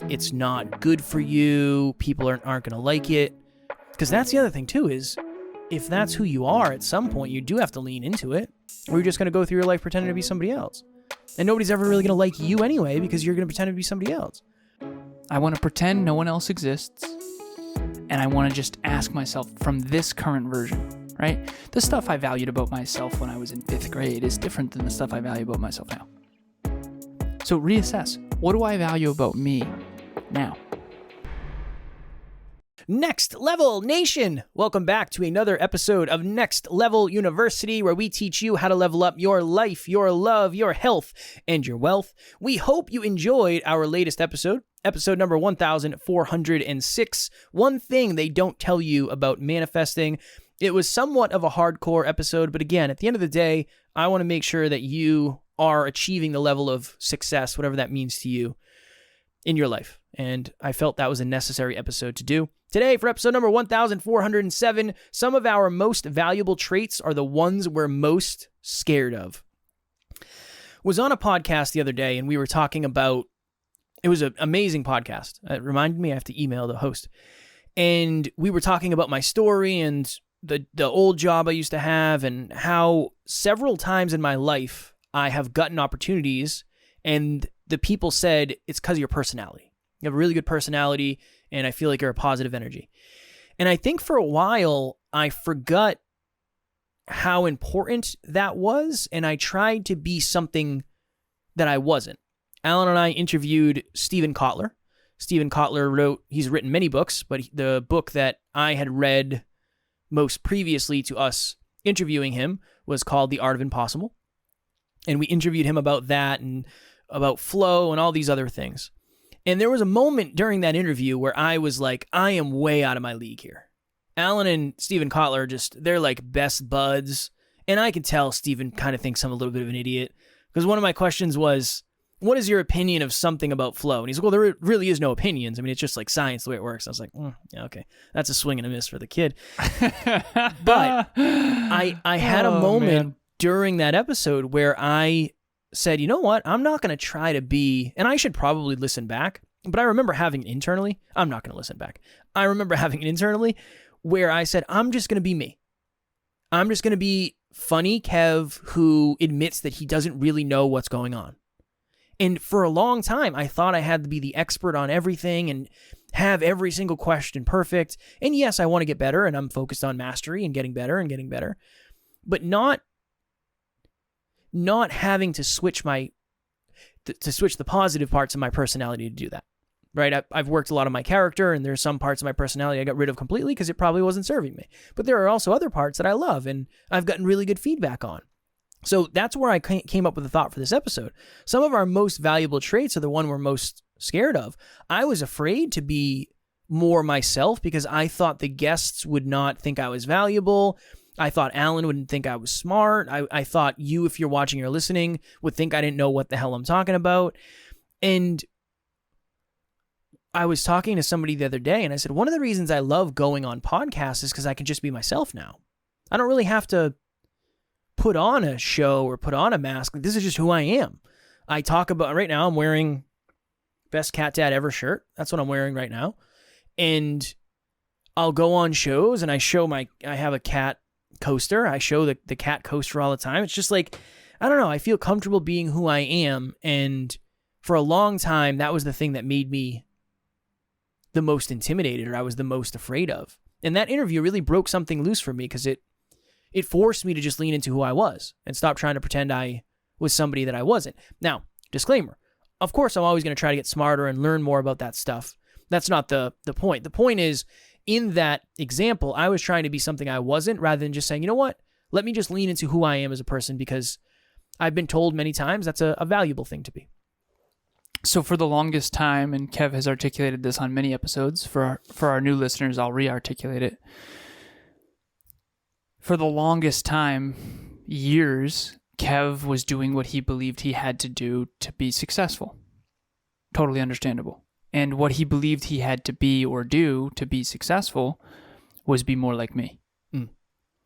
it's not good for you, people aren't going to like it. Because that's the other thing too, is if that's who you are, at some point you do have to lean into it, or you're just going to go through your life pretending to be somebody else. And nobody's ever really going to like you anyway, because you're going to pretend to be somebody else. I want to pretend no one else exists, and I want to just ask myself from this current version, right? The stuff I valued about myself when I was in 5th grade is different than the stuff I value about myself now. So reassess. What do I value about me now? Next Level Nation! Welcome back to another episode of Next Level University, where we teach you how to level up your life, your love, your health, and your wealth. We hope you enjoyed our latest episode number 1406, One Thing They Don't Tell You About Manifesting. It was somewhat of a hardcore episode, but again, at the end of the day, I want to make sure that you are achieving the level of success, whatever that means to you, in your life. And I felt that was a necessary episode to do. Today, for episode number 1407, some of our most valuable traits are the ones we're most scared of. Was on a podcast the other day, and we were talking about, it was an amazing podcast. It reminded me I have to email the host. And we were talking about my story and the old job I used to have, and how several times in my life I have gotten opportunities, and the people said, it's because of your personality. You have a really good personality, and I feel like you're a positive energy. And I think for a while, I forgot how important that was, and I tried to be something that I wasn't. Alan and I interviewed Steven Kotler. Steven Kotler he's written many books, but the book that I had read most previously to us interviewing him was called The Art of Impossible. And we interviewed him about that and about flow and all these other things. And there was a moment during that interview where I was like, I am way out of my league here. Alan and Steven Kotler they're like best buds. And I can tell Steven kind of thinks I'm a little bit of an idiot. Because one of my questions was, what is your opinion of something about flow? And he's like, well, there really is no opinions. I mean, it's just like science, the way it works. I was like, yeah, okay. That's a swing and a miss for the kid. But I had a moment during that episode where I said, you know what? I'm not going to try to be, and I should probably listen back, but I remember having it internally. I'm not going to listen back. I remember having it internally where I said, I'm just going to be me. I'm just going to be funny Kev who admits that he doesn't really know what's going on. And for a long time, I thought I had to be the expert on everything and have every single question perfect. And yes, I want to get better, and I'm focused on mastery and getting better, but not having to switch the positive parts of my personality to do that, right? I've worked a lot on my character, and there's some parts of my personality I got rid of completely because it probably wasn't serving me. But there are also other parts that I love, and I've gotten really good feedback on. So that's where I came up with the thought for this episode. Some of our most valuable traits are the one we're most scared of. I was afraid to be more myself because I thought the guests would not think I was valuable. I thought Alan wouldn't think I was smart. I thought you, if you're watching or listening, would think I didn't know what the hell I'm talking about. And I was talking to somebody the other day, and I said, one of the reasons I love going on podcasts is because I can just be myself now. I don't really have to put on a show or put on a mask. This is just who I am. I talk about, right now I'm wearing Best Cat Dad Ever shirt. That's what I'm wearing right now. And I'll go on shows and I have a cat coaster. I show the cat coaster all the time. It's just like, I don't know. I feel comfortable being who I am. And for a long time, that was the thing that made me the most intimidated, or I was the most afraid of. And that interview really broke something loose for me because it forced me to just lean into who I was and stop trying to pretend I was somebody that I wasn't. Now, disclaimer, of course, I'm always going to try to get smarter and learn more about that stuff. That's not the point. The point is, in that example, I was trying to be something I wasn't, rather than just saying, you know what, let me just lean into who I am as a person, because I've been told many times that's a valuable thing to be. So for the longest time, and Kev has articulated this on many episodes, for our new listeners, I'll re-articulate it. For the longest time, years, Kev was doing what he believed he had to do to be successful. Totally understandable. And what he believed he had to be or do to be successful was be more like me.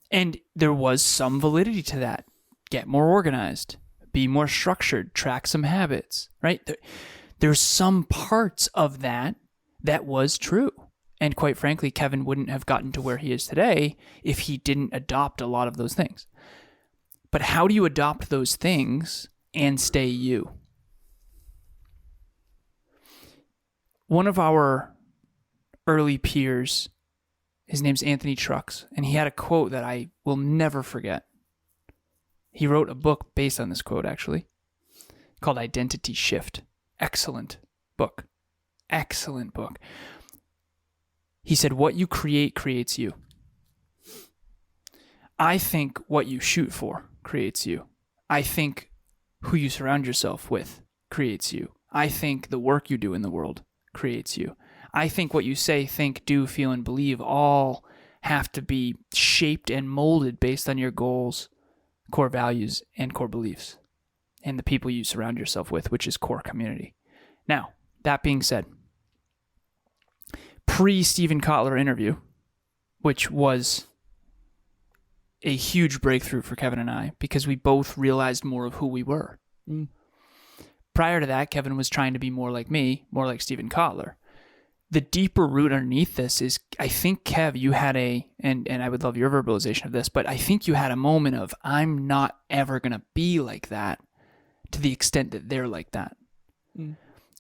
And there was some validity to that. Get more organized, be more structured, track some habits, right? there's some parts of that was true. And quite frankly, Kevin wouldn't have gotten to where he is today if he didn't adopt a lot of those things. But how do you adopt those things and stay you? One of our early peers, his name's Anthony Trucks, and he had a quote that I will never forget. He wrote a book based on this quote, actually, called Identity Shift. Excellent book. Excellent book. He said, what you create creates you. I think what you shoot for creates you. I think who you surround yourself with creates you. I think the work you do in the world creates you. I think what you say, think, do, feel, and believe all have to be shaped and molded based on your goals, core values, and core beliefs, and the people you surround yourself with, which is core community. Now, that being said, pre-Steven Kotler interview, which was a huge breakthrough for Kevin and I because we both realized more of who we were. Prior to that, Kevin was trying to be more like me, more like Steven Kotler. The deeper root underneath this is, I think, Kev, you had and I would love your verbalization of this, but I think you had a moment of, I'm not ever going to be like that to the extent that they're like that.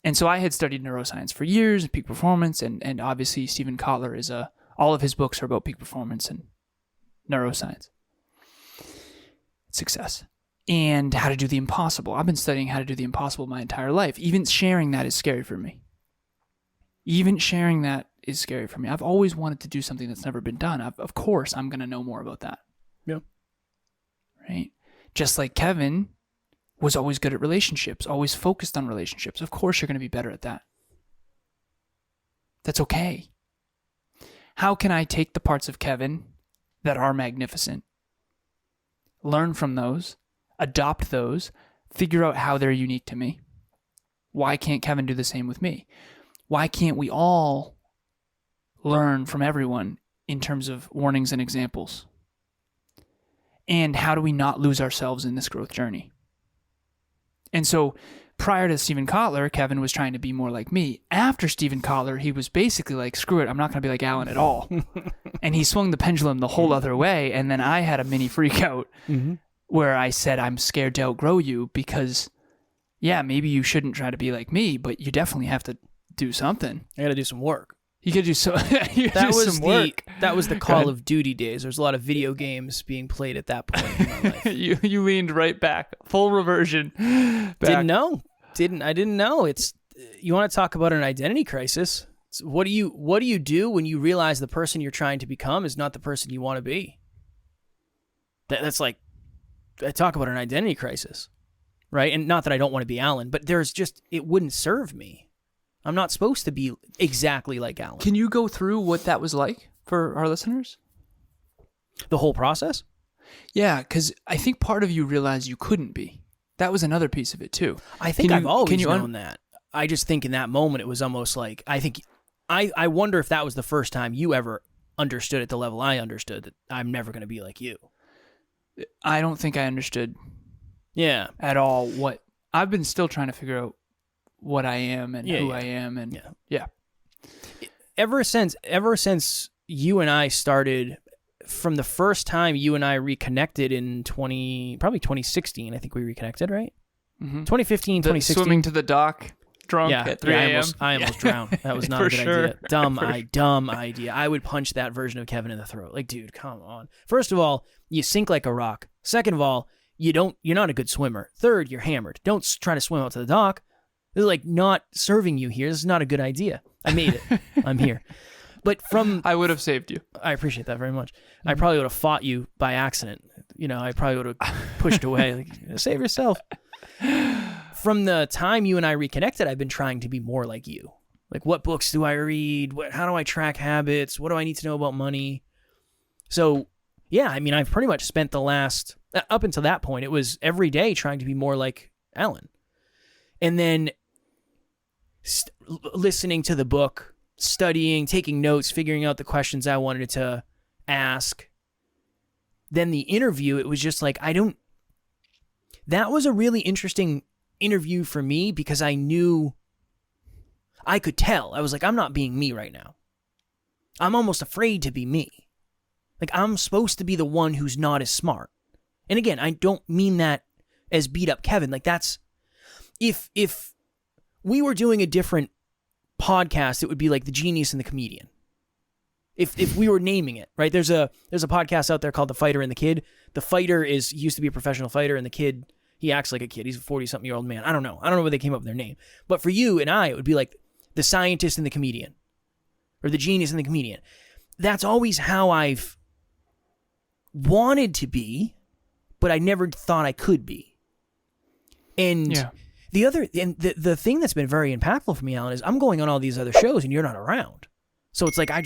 And so I had studied neuroscience for years, peak performance, and obviously Steven Kotler is all of his books are about peak performance and neuroscience, success, and how to do the impossible. I've been studying how to do the impossible my entire life. Even sharing that is scary for me. I've always wanted to do something that's never been done. Of course, I'm going to know more about that. Yeah. Right? Just like Kevin was always good at relationships, always focused on relationships. Of course, you're going to be better at that. That's okay. How can I take the parts of Kevin that are magnificent, learn from those, adopt those, figure out how they're unique to me? Why can't Kevin do the same with me? Why can't we all learn from everyone in terms of warnings and examples? And how do we not lose ourselves in this growth journey? And so prior to Steven Kotler, Kevin was trying to be more like me. After Steven Kotler, he was basically like, screw it, I'm not going to be like Alan at all. And he swung the pendulum the whole other way. And then I had a mini freak out where I said, I'm scared to outgrow you because, yeah, maybe you shouldn't try to be like me, but you definitely have to do something. I got to do some work. You could do so. That was the Call of Duty days. There's a lot of video games being played at that point in my life. you leaned right back, full reversion. Back. I didn't know. It's, you want to talk about an identity crisis? What do you do when you realize the person you're trying to become is not the person you want to be? That's like, I talk about an identity crisis, right? And not that I don't want to be Alan, but it wouldn't serve me. I'm not supposed to be exactly like Alan. Can you go through what that was like for our listeners? The whole process? Yeah, because I think part of you realized you couldn't be. That was another piece of it too. I think I've always known that. I just think in that moment it was almost like, I wonder if that was the first time you ever understood at the level I understood that I'm never going to be like you. I don't think I understood at all what I've been still trying to figure out what I am and who I am and Ever since you and I started, from the first time you and I reconnected in probably 2016, I think we reconnected, right? 2015, 2016. Swimming to the dock drunk at 3 a.m. I almost drowned. That was not a good idea. Dumb idea. I would punch that version of Kevin in the throat. Like, dude, come on. First of all, you sink like a rock. Second of all, you're not a good swimmer. Third, you're hammered. Don't try to swim out to the dock. This is like not serving you here. This is not a good idea. I made it. I'm here. But I would have saved you. I appreciate that very much. I probably would have fought you by accident. I probably would have pushed away. Like, save yourself. From the time you and I reconnected, I've been trying to be more like you. Like, what books do I read? How do I track habits? What do I need to know about money? So, yeah, I mean, I've pretty much spent the last, up until that point, it was every day trying to be more like Alan. And then listening to the book, studying, taking notes, figuring out the questions I wanted to ask. Then the interview, it was just like, that was a really interesting interview for me because I knew I could tell. I was like, I'm not being me right now. I'm almost afraid to be me. Like, I'm supposed to be the one who's not as smart. And again, I don't mean that as beat up Kevin. Like, that's, if we were doing a different podcast, it would be like The Genius and the Comedian. If we were naming it, right? There's a podcast out there called The Fighter and the Kid. The fighter he used to be a professional fighter, and the kid, he acts like a kid. He's a 40-something-year-old man. I don't know where they came up with their name. But for you and I, it would be like The Scientist and the Comedian, or The Genius and the Comedian. That's always how I've wanted to be, but I never thought I could be. And the thing that's been very impactful for me, Alan, is I'm going on all these other shows and you're not around. So it's like, I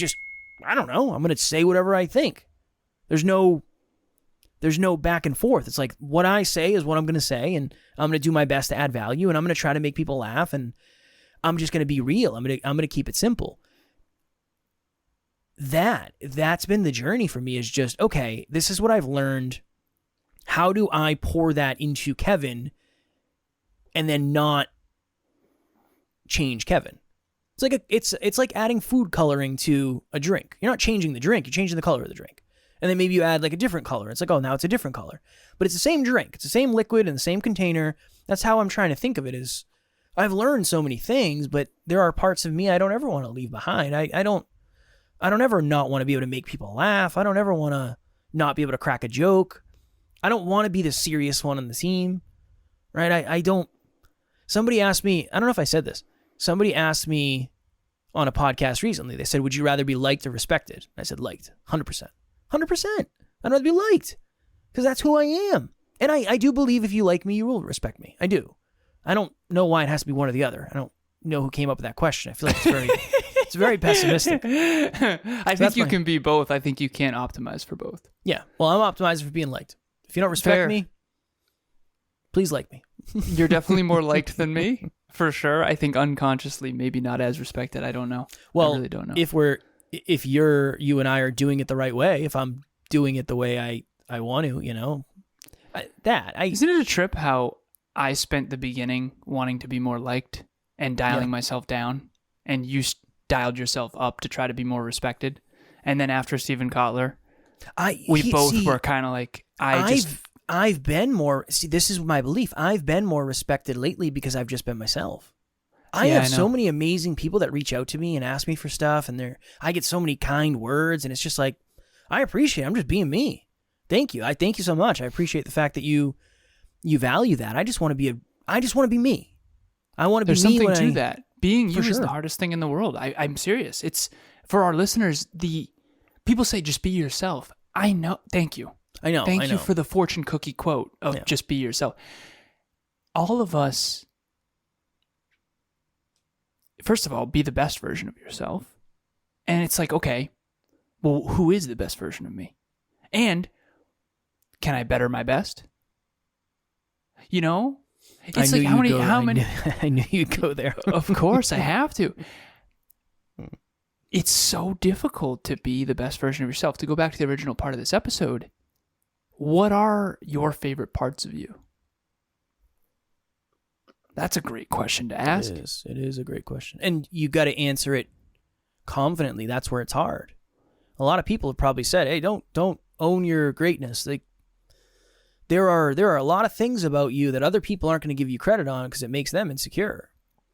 don't know. I'm going to say whatever I think. There's no back and forth. It's like, what I say is what I'm going to say, and I'm going to do my best to add value, and I'm going to try to make people laugh, and I'm just going to be real. I'm going to keep it simple. That's been the journey for me, is just, okay, this is what I've learned. How do I pour that into Kevin and then not change Kevin? It's like adding food coloring to a drink. You're not changing the drink, you're changing the color of the drink. And then maybe you add like a different color. It's like, oh, now it's a different color. But it's the same drink. It's the same liquid in the same container. That's how I'm trying to think of it. Is I've learned so many things, but there are parts of me I don't ever want to leave behind. I don't ever not want to be able to make people laugh. I don't ever want to not be able to crack a joke. I don't want to be the serious one on the team, right? I don't. Somebody asked me, I don't know if I said this. Somebody asked me on a podcast recently, they said, would you rather be liked or respected? I said, liked, 100%. 100%. I'd rather be liked, because that's who I am. And I do believe if you like me, you will respect me. I do. I don't know why it has to be one or the other. I don't know who came up with that question. I feel like it's very pessimistic. I think you can be both. I think you can't optimize for both. Yeah. Well, I'm optimizing for being liked. If you don't respect me, please like me. You're definitely more liked than me, for sure. I think unconsciously, maybe not as respected. I don't know. Well, I really don't know. If you and I are doing it the right way, if I'm doing it the way I want to, isn't it a trip how I spent the beginning wanting to be more liked and dialing myself down, and you dialed yourself up to try to be more respected, and then after Stephen Kotler, we both were kind of like, I've been more. See, this is my belief. I've been more respected lately because I've just been myself. I have so many amazing people that reach out to me and ask me for stuff, and I get so many kind words, and it's just like, I appreciate it. I'm just being me. Thank you. I thank you so much. I appreciate the fact that you value that. I just want to be me. I want to be me. There's something to that. Being you is the hardest thing in the world. I'm serious. It's for our listeners. People say just be yourself. I know. Thank you. I know. Thank you for the fortune cookie quote of just be yourself. All of us, first of all, be the best version of yourself. And it's like, okay, well, who is the best version of me? And can I better my best? It's like how many I knew you'd go there. Of course I have to. It's so difficult to be the best version of yourself. To go back to the original part of this episode, what are your favorite parts of you? That's a great question to ask. It is a great question. And you got to answer it confidently. That's where it's hard. A lot of people have probably said, hey, don't own your greatness. There are a lot of things about you that other people aren't going to give you credit on because it makes them insecure.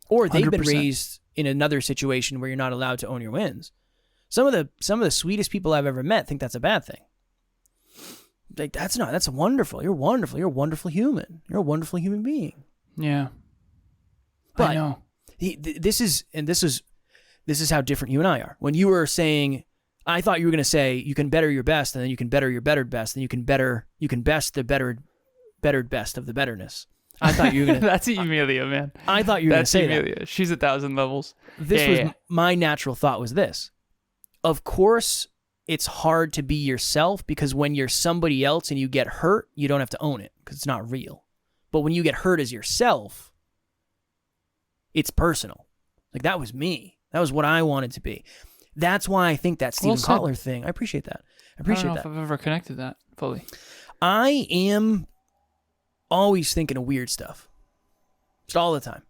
Or they've 100%. Been raised in another situation where you're not allowed to own your wins. Some of the sweetest people I've ever met think that's a bad thing. Like, that's wonderful. You're wonderful. You're a wonderful human. You're a wonderful human being. Yeah. But I know. This is how different you and I are. When you were saying, I thought you were going to say you can better your best, and then you can better your bettered best, and you can best the bettered best of the betterness. I thought you were going to. That's Emilia, man. I thought you were going to say Emilia. that. She's 1,000 levels. My natural thought was this. Of course, it's hard to be yourself because when you're somebody else and you get hurt, you don't have to own it because it's not real. But when you get hurt as yourself, it's personal. Like, that was me. That was what I wanted to be. That's why I think that Stephen Kotler thing, I appreciate that. I don't know if I've ever connected that fully. I am always thinking of weird stuff. Just all the time.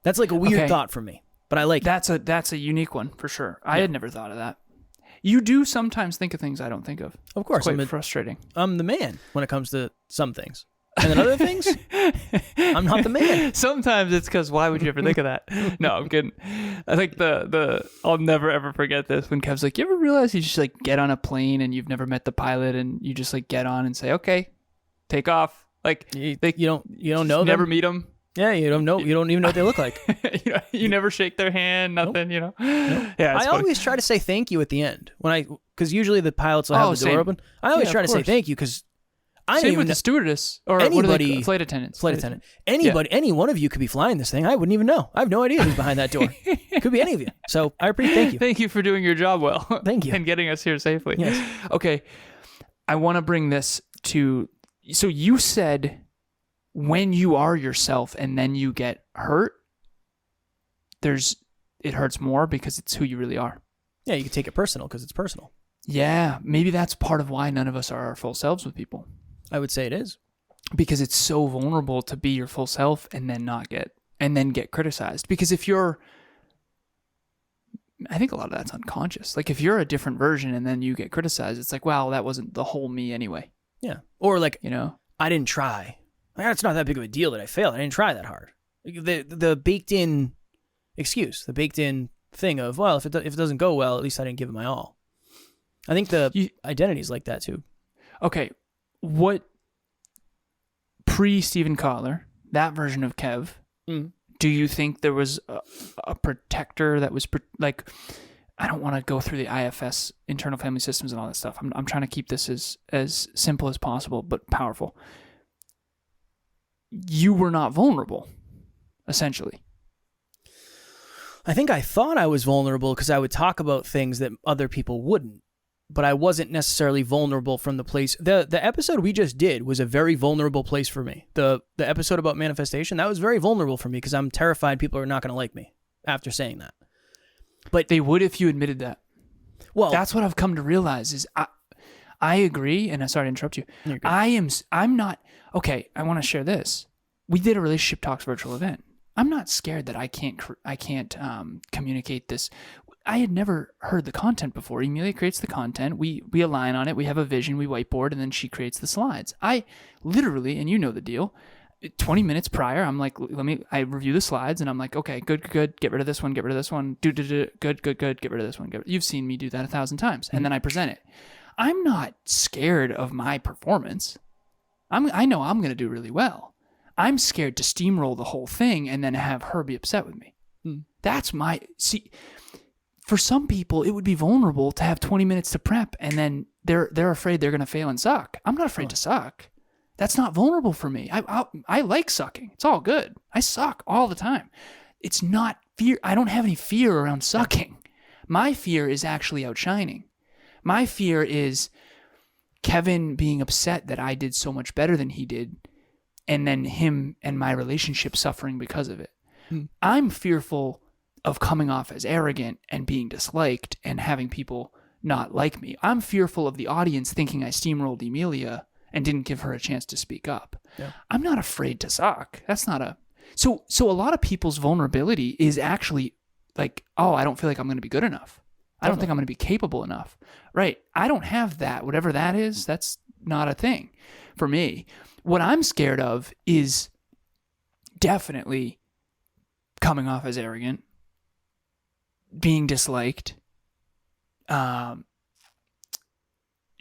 That's like a weird thought for me. But I like That's a unique one for sure. I had never thought of that. You do sometimes think of things I don't think of. Of course. It's quite frustrating. I'm the man when it comes to some things. And then other things, I'm not the man. Sometimes it's because why would you ever think of that? No, I'm kidding. I think I'll never ever forget this when Kev's like, you ever realize you just like get on a plane and you've never met the pilot and you just like get on and say, okay, take off. Like you don't know them. Never meet them. Yeah, you don't know. You don't even know what they look like. You never shake their hand, nothing, Nope. Yeah, I always try to say thank you at the end because usually the pilots will have the door open. I always try to say thank you because I same with the stewardess or anybody, flight attendants. Flight attendant. Anybody, any one of you could be flying this thing. I wouldn't even know. I have no idea who's behind that door. Could be any of you. So I appreciate. Thank you. Thank you for doing your job well. Thank you. And getting us here safely. Yes. Okay. I want to bring this to. So you said when you are yourself and then you get hurt, it hurts more because it's who you really are. Yeah, you can take it personal because it's personal. Yeah, maybe that's part of why none of us are our full selves with people. I would say it is. Because it's so vulnerable to be your full self and then get criticized. Because I think a lot of that's unconscious. Like if you're a different version and then you get criticized, it's like, wow, that wasn't the whole me anyway. Yeah. Or like, I didn't try. It's not that big of a deal that I failed. I didn't try that hard. The baked in excuse, the baked in thing of, well, if it doesn't go well, at least I didn't give it my all. I think the identity is like that too. Okay. What pre-Steven Kotler, that version of Kev, do you think there was a protector that was like, I don't want to go through the IFS, internal family systems and all that stuff. I'm trying to keep this as simple as possible, but powerful. You were not vulnerable, essentially. I think I thought I was vulnerable because I would talk about things that other people wouldn't. But I wasn't necessarily vulnerable from the place. The episode we just did was a very vulnerable place for me. The episode about manifestation, that was very vulnerable for me because I'm terrified people are not going to like me after saying that. But they would if you admitted that. Well, that's what I've come to realize is I agree, and I'm sorry to interrupt you. I'm not, okay, I want to share this. We did a Relationship Talks virtual event. I'm not scared that I can't communicate this. I had never heard the content before. Emilia creates the content. We align on it. We have a vision. We whiteboard, and then she creates the slides. I literally, and you know the deal, 20 minutes prior, I'm like, I review the slides, and I'm like, okay, good, get rid of this one, get rid of this one, good, get rid of this one. You've seen me do that 1,000 times, and then I present it. I'm not scared of my performance. I know I'm going to do really well. I'm scared to steamroll the whole thing and then have her be upset with me. That's for some people, it would be vulnerable to have 20 minutes to prep and then they're afraid they're going to fail and suck. I'm not afraid to suck. That's not vulnerable for me. I like sucking. It's all good. I suck all the time. It's not fear. I don't have any fear around sucking. My fear is actually outshining. My fear is Kevin being upset that I did so much better than he did and then him and my relationship suffering because of it. I'm fearful of coming off as arrogant and being disliked and having people not like me. I'm fearful of the audience thinking I steamrolled Emilia and didn't give her a chance to speak up. Yeah. I'm not afraid to suck. That's not a... So a lot of people's vulnerability is actually like, oh, I don't feel like I'm going to be good enough. I don't think I'm going to be capable enough. Right. I don't have that. Whatever that is, that's not a thing for me. What I'm scared of is definitely coming off as arrogant, being disliked,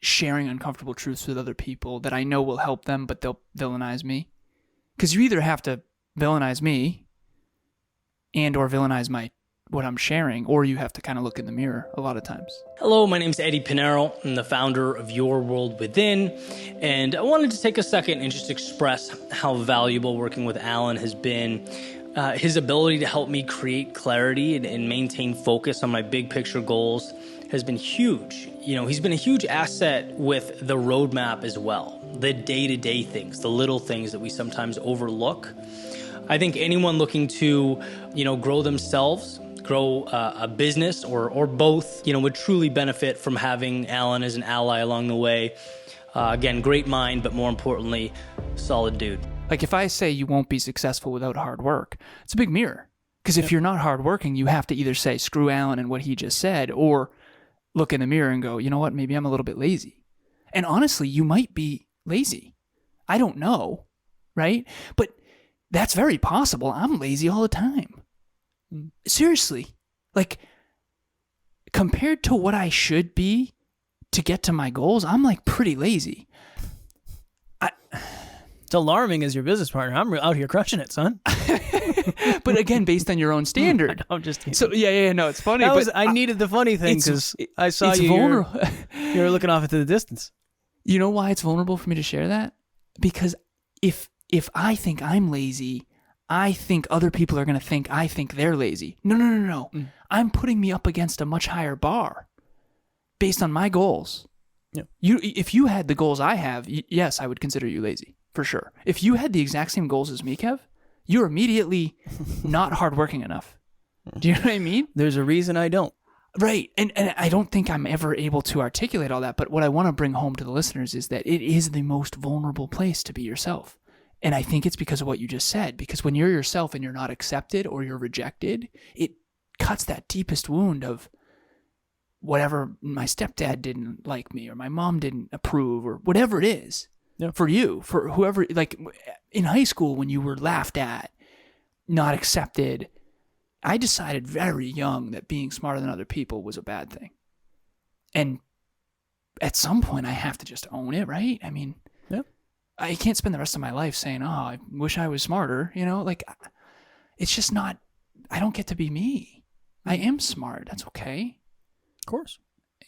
sharing uncomfortable truths with other people that I know will help them, but they'll villainize me. Because you either have to villainize me and or villainize what I'm sharing, or you have to kind of look in the mirror a lot of times. Hello, my name's Eddie Pinero. I'm the founder of Your World Within, and I wanted to take a second and just express how valuable working with Alan has been. His ability to help me create clarity and maintain focus on my big picture goals has been huge. You know, he's been a huge asset with the roadmap as well. The day-to-day things, the little things that we sometimes overlook. I think anyone looking to, grow themselves, grow a business or both, would truly benefit from having Alan as an ally along the way. Again, great mind, but more importantly, solid dude. Like if I say you won't be successful without hard work, it's a big mirror. Because if you're not hardworking, you have to either say, screw Alan and what he just said, or look in the mirror and go, you know what, maybe I'm a little bit lazy. And honestly, you might be lazy. I don't know, right? But that's very possible. I'm lazy all the time. Seriously. Like, compared to what I should be to get to my goals, I'm like pretty lazy. It's alarming as your business partner. I'm out here crushing it, son. But again, based on your own standard. I'm just kidding. So no, it's funny. I needed the funny thing because I saw you. Vulnerable. You were looking off into the distance. You know why it's vulnerable for me to share that? Because if I think I'm lazy, I think other people are going to think I think they're lazy. No. I'm putting me up against a much higher bar based on my goals. Yeah. If you had the goals I have, yes, I would consider you lazy, for sure. If you had the exact same goals as me, Kev, you're immediately not hardworking enough. Do you know what I mean? There's a reason I don't. Right. And I don't think I'm ever able to articulate all that. But what I want to bring home to the listeners is that it is the most vulnerable place to be yourself. And I think it's because of what you just said. Because when you're yourself and you're not accepted or you're rejected, it cuts that deepest wound of whatever, my stepdad didn't like me or my mom didn't approve or whatever it is. Yeah. For you, for whoever, like in high school when you were laughed at, not accepted, I decided very young that being smarter than other people was a bad thing. And at some point I have to just own it, right? I mean, yeah. I can't spend the rest of my life saying, oh, I wish I was smarter, like it's just not, I don't get to be me. I am smart. That's okay. Of course.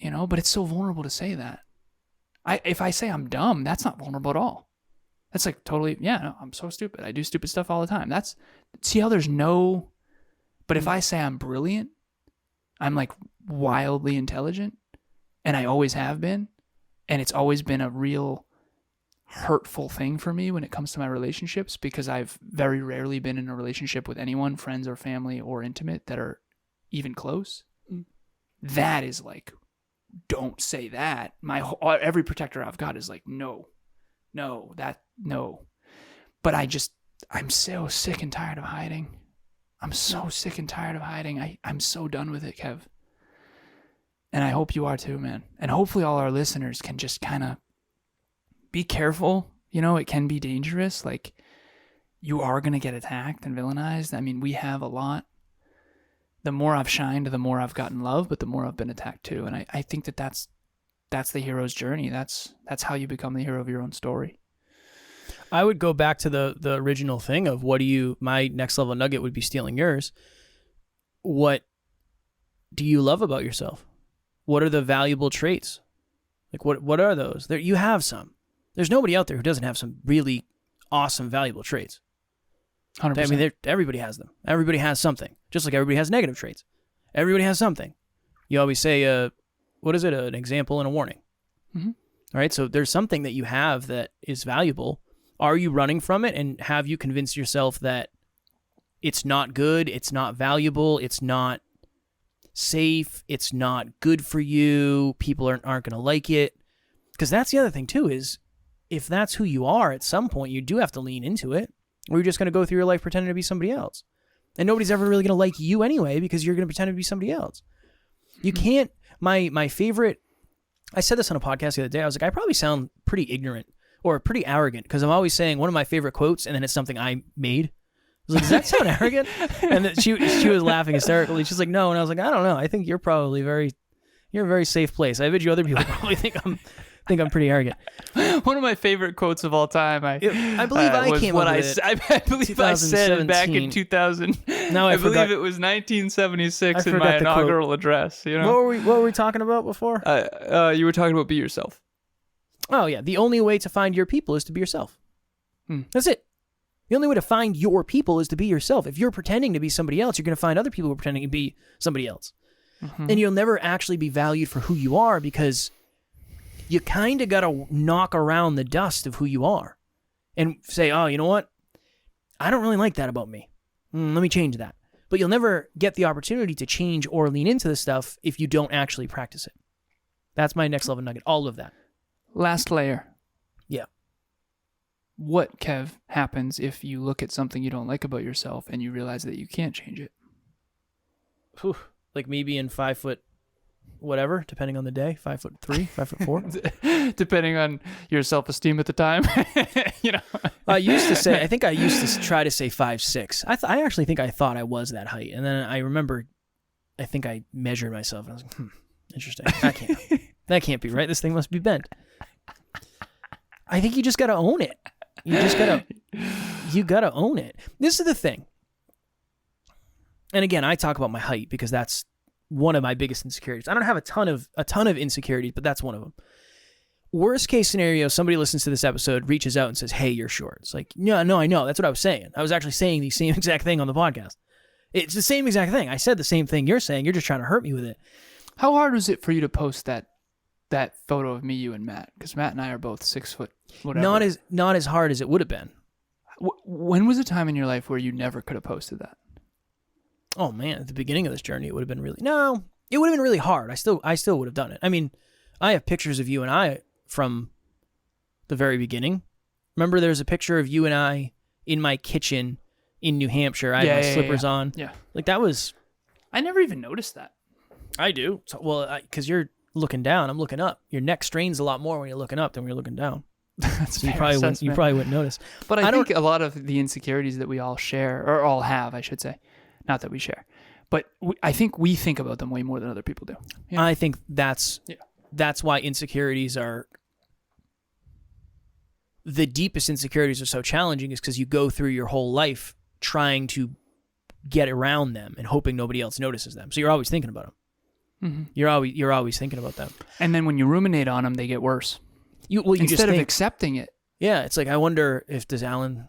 But it's so vulnerable to say that. If I say I'm dumb, that's not vulnerable at all. That's like totally, no, I'm so stupid. I do stupid stuff all the time. See how there's no, but if I say I'm brilliant, I'm like wildly intelligent, and I always have been, and it's always been a real hurtful thing for me when it comes to my relationships, because I've very rarely been in a relationship with anyone, friends or family or intimate, that are even close. That is like, don't say that. Every protector I've got is like, no. But I'm so sick and tired of hiding. I'm so sick and tired of hiding. I'm so done with it, Kev. And I hope you are too, man. And hopefully all our listeners can just kind of be careful. It can be dangerous. Like, you are going to get attacked and villainized. I mean, we have a lot. The more I've shined, the more I've gotten love, but the more I've been attacked too. And I think that's the hero's journey. That's how you become the hero of your own story. I would go back to the original thing of my next level nugget would be stealing yours. What do you love about yourself? What are the valuable traits? Like, what are those? You have some. There's nobody out there who doesn't have some really awesome, valuable traits. 100%. I mean, everybody has them. Everybody has something. Just like everybody has negative traits. Everybody has something. You always say, what is it? An example and a warning. Mm-hmm. All right. So there's something that you have that is valuable. Are you running from it? And have you convinced yourself that it's not good, it's not valuable, it's not safe, it's not good for you, people aren't going to like it? Because that's the other thing too, is if that's who you are, at some point you do have to lean into it, or you're just going to go through your life pretending to be somebody else. And nobody's ever really going to like you anyway, because you're going to pretend to be somebody else. You can't, my favorite, I said this on a podcast the other day, I was like, I probably sound pretty ignorant or pretty arrogant, because I'm always saying one of my favorite quotes, and then it's something I made. I was like, does that sound arrogant? And then she was laughing hysterically. She's like, no. And I was like, I don't know. I think you're probably you're a very safe place. I bet you other people probably think I'm pretty arrogant. One of my favorite quotes of all time. I believe I came up with it. I believe I said it back in 2000. No, I believe it was 1976 in my inaugural address. What were we talking about before? You were talking about be yourself. Oh yeah, the only way to find your people is to be yourself. That's it. The only way to find your people is to be yourself. If you're pretending to be somebody else, you're going to find other people who are pretending to be somebody else. Mm-hmm. And you'll never actually be valued for who you are, because you kind of got to knock around the dust of who you are and say, oh, you know what? I don't really like that about me. Let me change that. But you'll never get the opportunity to change or lean into this stuff if you don't actually practice it. That's my next level nugget. All of that. Last layer. Yeah. What, Kev, happens if you look at something you don't like about yourself and you realize that you can't change it? like me being 5 foot, whatever, depending on the day, 5'3", 5'4". Depending on your self-esteem at the time. I used to say, I think I used to try to say 5'6". I actually think I thought I was that height. And then I remember, I think I measured myself and I was like, interesting. That can't be right. This thing must be bent. I think you just got to own it. You got to own it. This is the thing. And again, I talk about my height because that's one of my biggest insecurities. I don't have a ton of insecurities, but that's one of them. Worst case scenario, somebody listens to this episode, reaches out and says, "Hey, you're short." It's like, no, I know. That's what I was saying. I was actually saying the same exact thing on the podcast. It's the same exact thing. I said the same thing you're saying. You're just trying to hurt me with it. How hard was it for you to post that photo of me, you, and Matt? Because Matt and I are both 6 foot, whatever. Not as hard as it would have been. When was a time in your life where you never could have posted that? Oh man, at the beginning of this journey, it would have been really really hard. I still would have done it. I mean, I have pictures of you and I from the very beginning. Remember, there's a picture of you and I in my kitchen in New Hampshire. I had my slippers on. Yeah, like that was. I never even noticed that. I do. So, well, because you're looking down, I'm looking up. Your neck strains a lot more when you're looking up than when you're looking down. That's you probably wouldn't notice. But I think a lot of the insecurities that we all share, or all have, I should say, not that we share, but I think we think about them way more than other people do. Yeah. I think that's why insecurities are the deepest insecurities are so challenging, is because you go through your whole life trying to get around them and hoping nobody else notices them. So you're always thinking about them. Mm-hmm. You're always thinking about them. And then when you ruminate on them, they get worse. Instead of accepting it. Yeah, it's like, I wonder if is Alan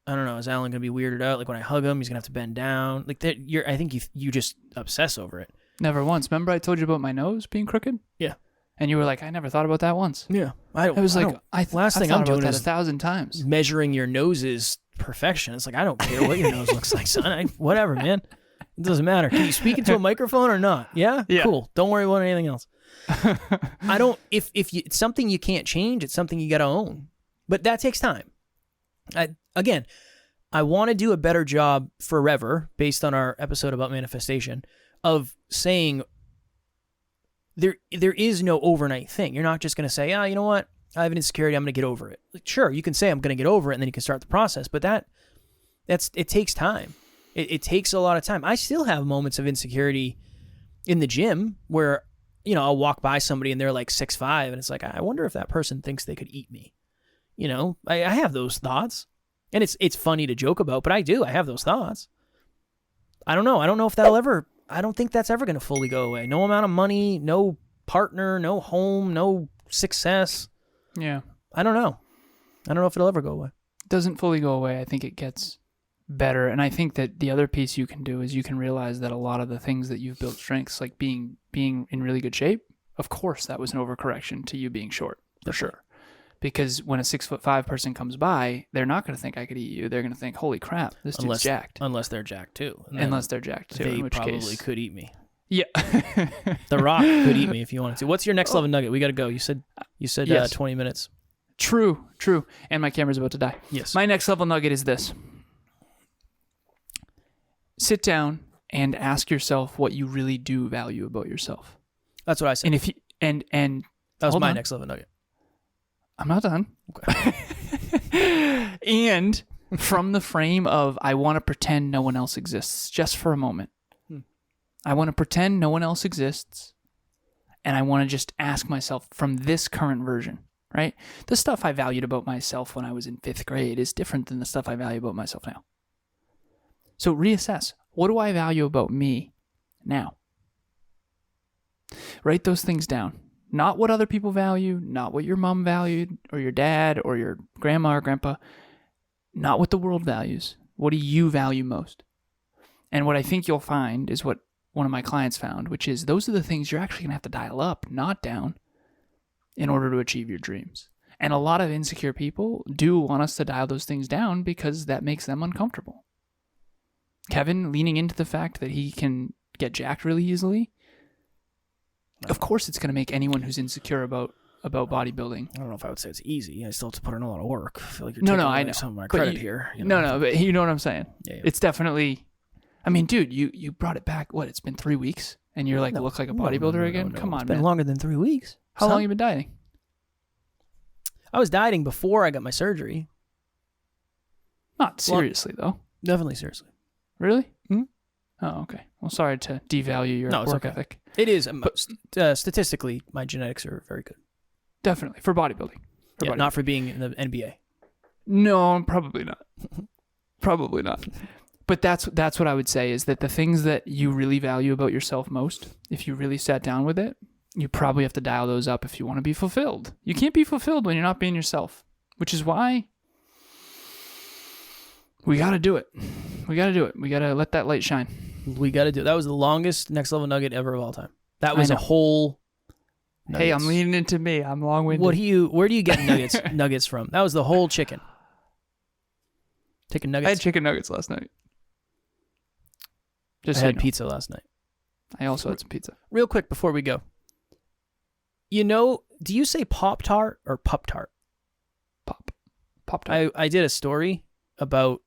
going to be weirded out? Like when I hug him, he's going to have to bend down. Like that, I think you just obsess over it. Never once. Remember I told you about my nose being crooked? Yeah. And you were like, I never thought about that once. Yeah. I was like, last thing I'm doing is 1,000 times. Measuring your nose's perfection. It's like, I don't care what your nose looks like, son. Whatever, man. It doesn't matter. Can you speak into a microphone or not? Yeah? Cool. Don't worry about anything else. It's something you can't change, it's something you got to own. But that takes time. I want to do a better job forever, based on our episode about manifestation, of saying there is no overnight thing. You're not just going to say, you know what? I have an insecurity, I'm going to get over it. Like, sure, you can say I'm going to get over it, and then you can start the process, but it takes time. It takes a lot of time. I still have moments of insecurity in the gym where, I'll walk by somebody and they're like 6'5", and it's like, I wonder if that person thinks they could eat me. I have those thoughts, and it's funny to joke about, but I have those thoughts. I don't know. I don't know if I don't think that's ever going to fully go away. No amount of money, no partner, no home, no success. Yeah. I don't know. I don't know if it'll ever go away. It doesn't fully go away. I think it gets better. And I think that the other piece you can do is you can realize that a lot of the things that you've built strengths, like being in really good shape, of course that was an overcorrection to you being short, for sure. Because when a 6'5" person comes by, they're not going to think I could eat you. They're going to think, holy crap, this dude's jacked. Unless they're jacked too. Unless they're jacked too. They probably could eat me. Yeah. The Rock could eat me if you wanted to. What's your next level nugget? We got to go. You said yes. 20 minutes. True. And my camera's about to die. Yes. My next level nugget is this. Sit down and ask yourself what you really do value about yourself. That's what I said. And if you and that was my next level nugget. I'm not done. Okay. And from the frame of, I want to pretend no one else exists just for a moment. I want to pretend no one else exists, and I want to just ask myself from this current version, right? The stuff I valued about myself when I was in 5th grade is different than the stuff I value about myself now. So reassess. What do I value about me now? Write those things down. Not what other people value, not what your mom valued, or your dad, or your grandma or grandpa. Not what the world values. What do you value most? And what I think you'll find is what one of my clients found, which is those are the things you're actually going to have to dial up, not down, in order to achieve your dreams. And a lot of insecure people do want us to dial those things down because that makes them uncomfortable. Kevin leaning into the fact that he can get jacked really easily, of course it's going to make anyone who's insecure about bodybuilding. I don't know if I would say it's easy. I still have to put in a lot of work. I feel like you're taking away some of my credit here. No, but you know what I'm saying. Yeah. It's definitely I mean, dude, you brought it back. What? It's been 3 weeks, and you're like, look like a bodybuilder again. Come on, it's been man. longer than 3 weeks. How long you been dieting? I was dieting before I got my surgery. Not seriously, though. Definitely seriously. Really? Hmm? Oh, okay. Well, sorry to devalue your work ethic. It is. Statistically, my genetics are very good. Definitely. For bodybuilding. Not for being in the NBA. No, probably not. Probably not. But that's what I would say is that the things that you really value about yourself most, if you really sat down with it, you probably have to dial those up if you want to be fulfilled. You can't be fulfilled when you're not being yourself, which is why we got to do it. We got to do it. We got to let that light shine. We got to do it. That was the longest next level nugget ever of all time. That was a whole nuggets. Hey, I'm leaning into me. I'm long-winded. Where do you get nuggets from? That was the whole chicken. Chicken nuggets. I had chicken nuggets last night. I had pizza last night. I also had some pizza. Real quick before we go. Do you say Pop-Tart or Pup-Tart? Pop-Tart. I did a story about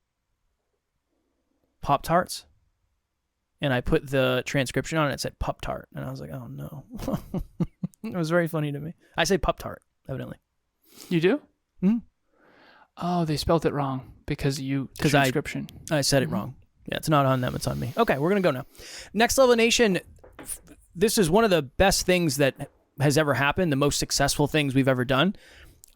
Pop-Tarts, and I put the transcription on it. It said Pup-Tart, and I was like, oh, no. It was very funny to me. I say Pup-Tart, evidently. You do? Hmm? Oh, they spelled it wrong because the transcription. I said it wrong. Yeah, it's not on them. It's on me. Okay, we're going to go now. Next Level Nation, this is one of the best things that has ever happened, the most successful things we've ever done.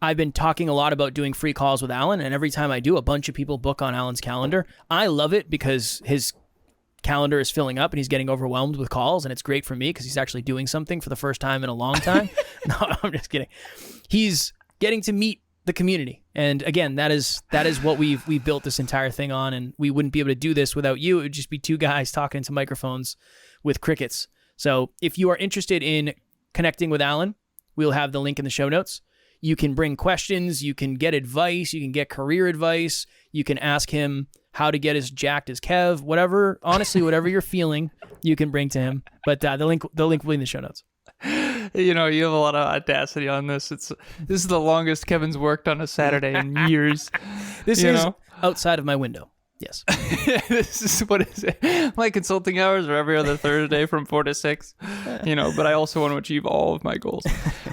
I've been talking a lot about doing free calls with Alan, and every time I do, a bunch of people book on Alan's calendar. I love it because his calendar is filling up and he's getting overwhelmed with calls, and it's great for me because he's actually doing something for the first time in a long time. No, I'm just kidding. He's getting to meet the community, and again, that is what we've built this entire thing on, and we wouldn't be able to do this without you. It would just be two guys talking into microphones with crickets. So if you are interested in connecting with Alan, we'll have the link in the show notes. You can bring questions, you can get advice, you can get career advice, you can ask him how to get as jacked as Kev, whatever you're feeling, you can bring to him. But the link will be in the show notes. You have a lot of audacity on this. This is the longest Kevin's worked on a Saturday in years. This is outside of my window. Yes. This is, what is it? My consulting hours are every other Thursday from 4 to 6. But I also want to achieve all of my goals.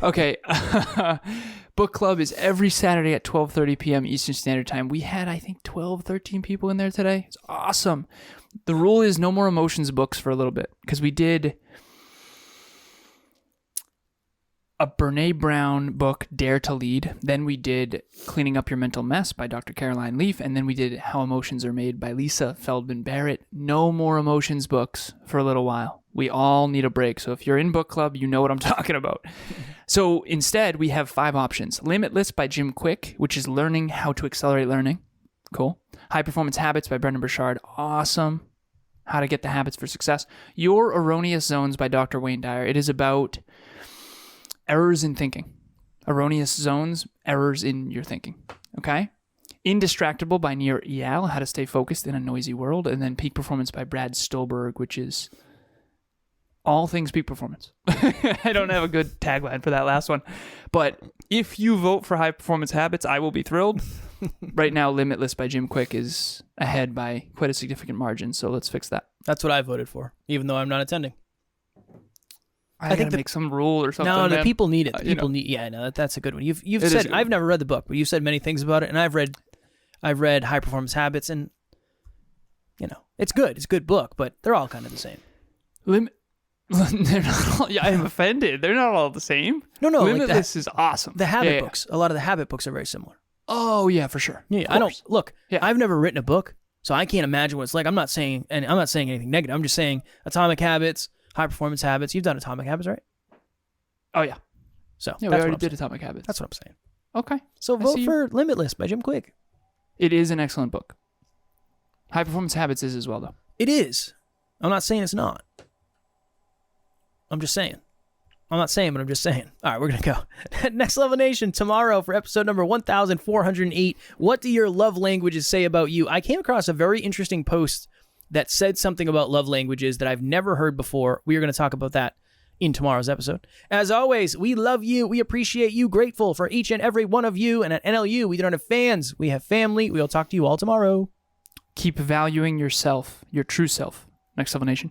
Okay. Book club is every Saturday at 12:30 p.m. Eastern Standard Time. We had, I think, 12, 13 people in there today. It's awesome. The rule is no more emotions books for a little bit because we did a Brene Brown book, Dare to Lead. Then we did Cleaning Up Your Mental Mess by Dr. Caroline Leaf. And then we did How Emotions Are Made by Lisa Feldman Barrett. No more emotions books for a little while. We all need a break. So if you're in book club, you know what I'm talking about. So instead, we have 5 options. Limitless by Jim Quick, which is learning how to accelerate learning. Cool. High Performance Habits by Brendan Burchard. Awesome. How to get the habits for success. Your Erroneous Zones by Dr. Wayne Dyer. It is about errors in thinking. Erroneous zones, errors in your thinking. Okay? Indistractable by Nir Eyal, how to stay focused in a noisy world. And then Peak Performance by Brad Stolberg, which is all things peak performance. I don't have a good tagline for that last one. But if you vote for High Performance Habits, I will be thrilled. Right now, Limitless by Jim Quick is ahead by quite a significant margin. So let's fix that. That's what I voted for, even though I'm not attending. I think make some rule or something. No, the people need it. The people need. Yeah, no, that's a good one. You've said I've never read the book, but you've said many things about it, and I've read High Performance Habits, and it's good. It's a good book, but they're all kind of the same. They're not all, I'm offended. They're not all the same. No. Limitless is awesome. The habit books. A lot of the habit books are very similar. Oh yeah, for sure. Yeah, I don't look. Yeah. I've never written a book, so I can't imagine what it's like. I'm not saying anything negative. I'm just saying Atomic Habits. High Performance Habits. You've done Atomic Habits, right? Oh, yeah. So yeah, we already did Atomic Habits. That's what I'm saying. Okay. So vote for Limitless by Jim Quick. It is an excellent book. High Performance Habits is as well, though. It is. I'm not saying it's not. I'm just saying. I'm not saying, but I'm just saying. All right, we're going to go. Next Level Nation, tomorrow for episode number 1408. What do your love languages say about you? I came across a very interesting post that said something about love languages that I've never heard before. We are going to talk about that in tomorrow's episode. As always, we love you. We appreciate you. Grateful for each and every one of you. And at NLU, we don't have fans. We have family. We'll talk to you all tomorrow. Keep valuing yourself, your true self. Next Level Nation.